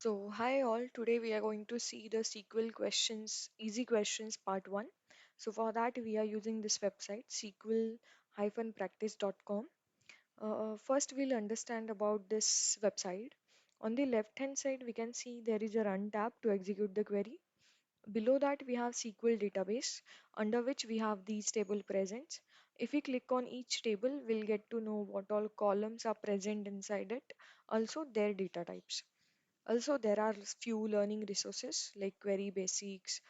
So, hi all. Today we are going to see the SQL questions, easy questions part 1. So, for that we are using this website sequel-practice.com. First, we'll understand about this website. On the left hand side, we can see there is a run tab to execute the query. Below that, we have SQL database, under which we have these table presents. If we click on each table, we'll get to know what all columns are present inside it, also their data types. Also, there are few learning resources like query basics,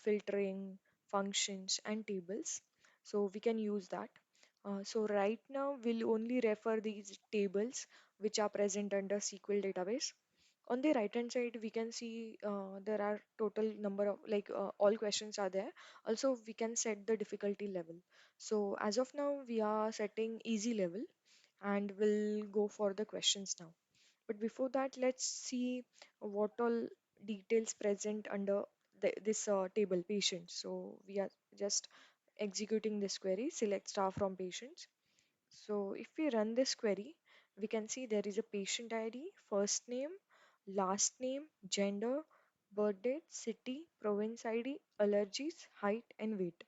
filtering, functions, and tables. So we can use that. So right now, we'll only refer these tables which are present under SQL database. On the right hand side, we can see there are total number of all questions are there. Also, we can set the difficulty level. So as of now, we are setting easy level and we'll go for the questions now. But before that, let's see what all details present under this table patients. So we are just executing this query, select star from patients. So if we run this query, we can see there is a patient ID, first name, last name, gender, birth date, city, province ID, allergies, height, and weight.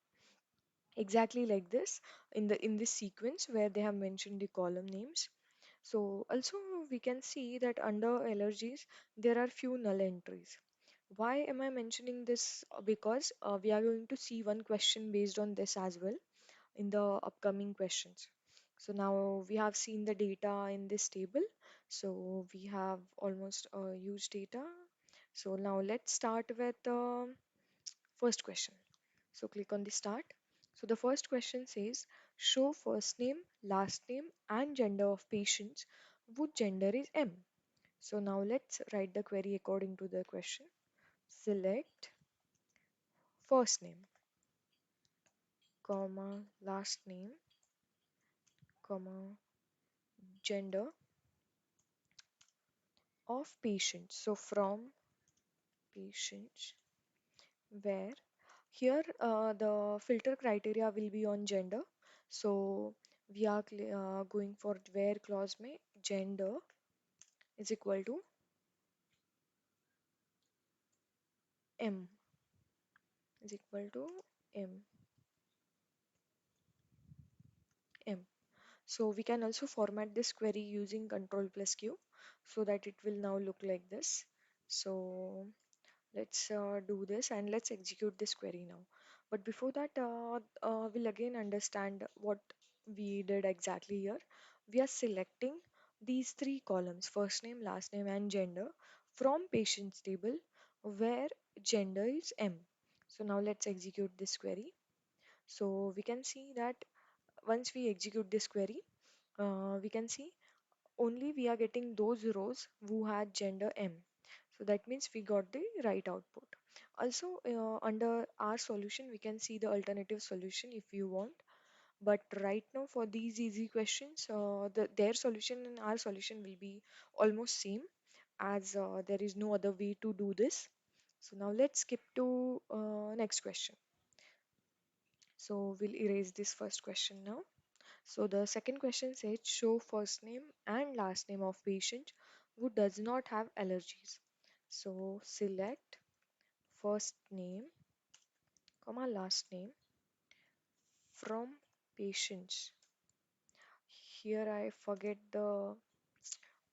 Exactly like this in this sequence where they have mentioned the column names. So also we can see that under allergies there are few null entries. Why am I mentioning this? Because we are going to see one question based on this as well in the upcoming questions. So now we have seen the data in this table. So we have almost huge data. So now let's start with the first question. So click on the start. So the first question says show first name, last name and gender of patients whose gender is M. So now let's write the query according to the question. Select first name, comma, last name, comma, gender of patients. So from patients where here the filter criteria will be on gender. So we are going for where clause may gender is equal to M is equal to M M. So we can also format this query using control plus Q so that it will now look like this. So let's do this and let's execute this query now. But before that, we'll again understand what we did exactly here. We are selecting these three columns, first name, last name, and gender from patients table where gender is M. So now let's execute this query. So we can see that once we execute this query, we can see only we are getting those rows who had gender M. So that means we got the right output. Also, under our solution, we can see the alternative solution if you want. But right now, for these easy questions, their solution and our solution will be almost same as there is no other way to do this. So now let's skip to next question. So we'll erase this first question now. So the second question says show first name and last name of patient who does not have allergies. So select first name, comma last name from patients. Here I forget the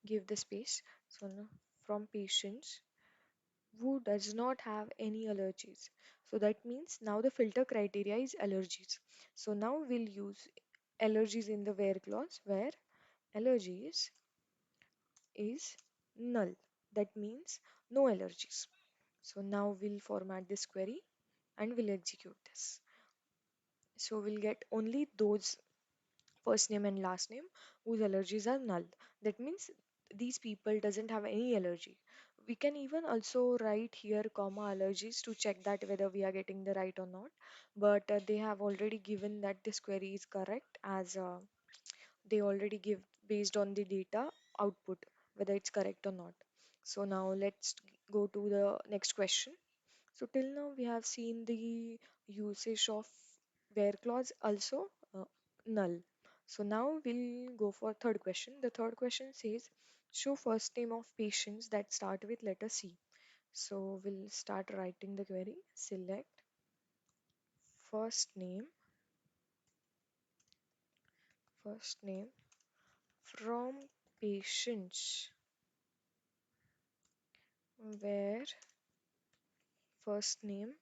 give the space. So no, from patients who does not have any allergies. So that means now the filter criteria is allergies. So now we'll use allergies in the where clause where allergies is null. That means no allergies. So now we'll format this query and we'll execute this. So we'll get only those first name and last name whose allergies are null. That means these people doesn't have any allergy. We can even also write here comma allergies to check that whether we are getting the right or not. But they have already given that this query is correct as they already give based on the data output whether it's correct or not. So now let's go to the next question. So till now we have seen the usage of where clause also null. So now we'll go for third question. The third question says Show first name of patients that start with letter C. So we'll start writing the query. Select first name, first name from patients where first name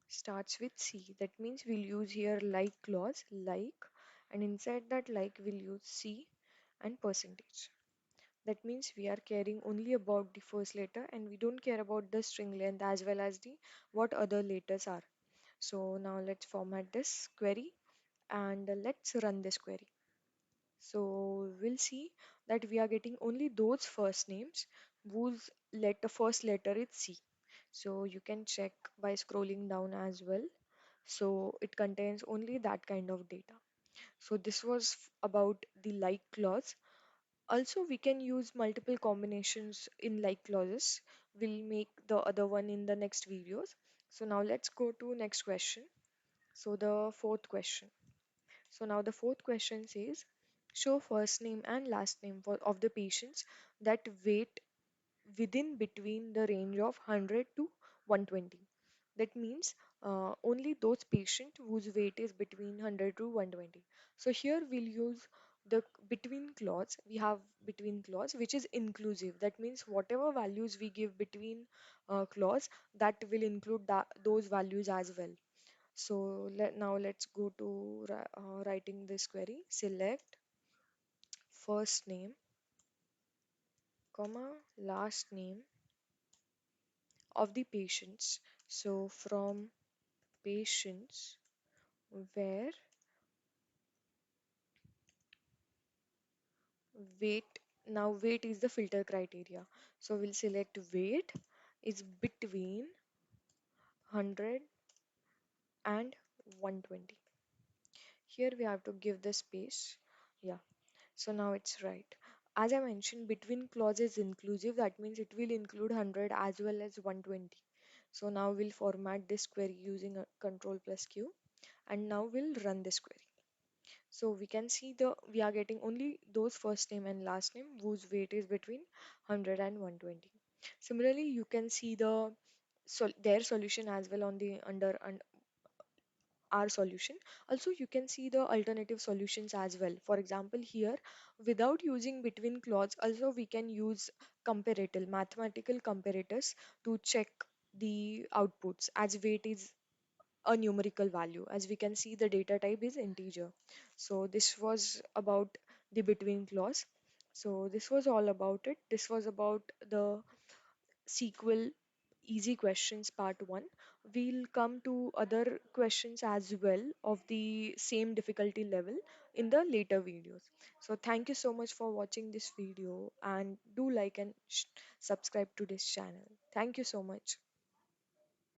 starts with C. That means we'll use here like clause, like, and inside that like we'll use C and percentage. That means we are caring only about the first letter and we don't care about the string length as well as the what other letters are. So now let's format this query and let's run this query. So we'll see that we are getting only those first names whose first letter is C. So you can check by scrolling down as well. So it contains only that kind of data. So this was about the like clause. Also, we can use multiple combinations in like clauses. We'll make the other one in the next videos. So now let's go to next question. So the fourth question. So now the fourth question says, show first name and last name of the patients that weight within between the range of 100 to 120. That means only those patients whose weight is between 100 to 120. So here we'll use the between clause. We have between clause which is inclusive. That means whatever values we give between clause, that will include those values as well. So now let's go to writing this query. Select first name, comma, last name of the patients. So from patients where weight, now weight is the filter criteria. So we'll select weight is between 100 and 120. Here we have to give the space. Yeah. So now it's right. As I mentioned, between clause is inclusive. That means it will include 100 as well as 120. So now we'll format this query using a control plus Q and now we'll run this query. So we can see we are getting only those first name and last name whose weight is between 100 and 120. Similarly, you can see their solution as well on the under our solution. Also, you can see the alternative solutions as well. For example, here without using between clause, also we can use comparator, mathematical comparators to check the outputs as weight is a numerical value. As we can see, the data type is integer. So this was about the between clause. So this was all about it. This was about the SQL easy questions part 1. We'll come to other questions as well of the same difficulty level in the later videos. So thank you so much for watching this video and do like and subscribe to this channel. Thank you so much.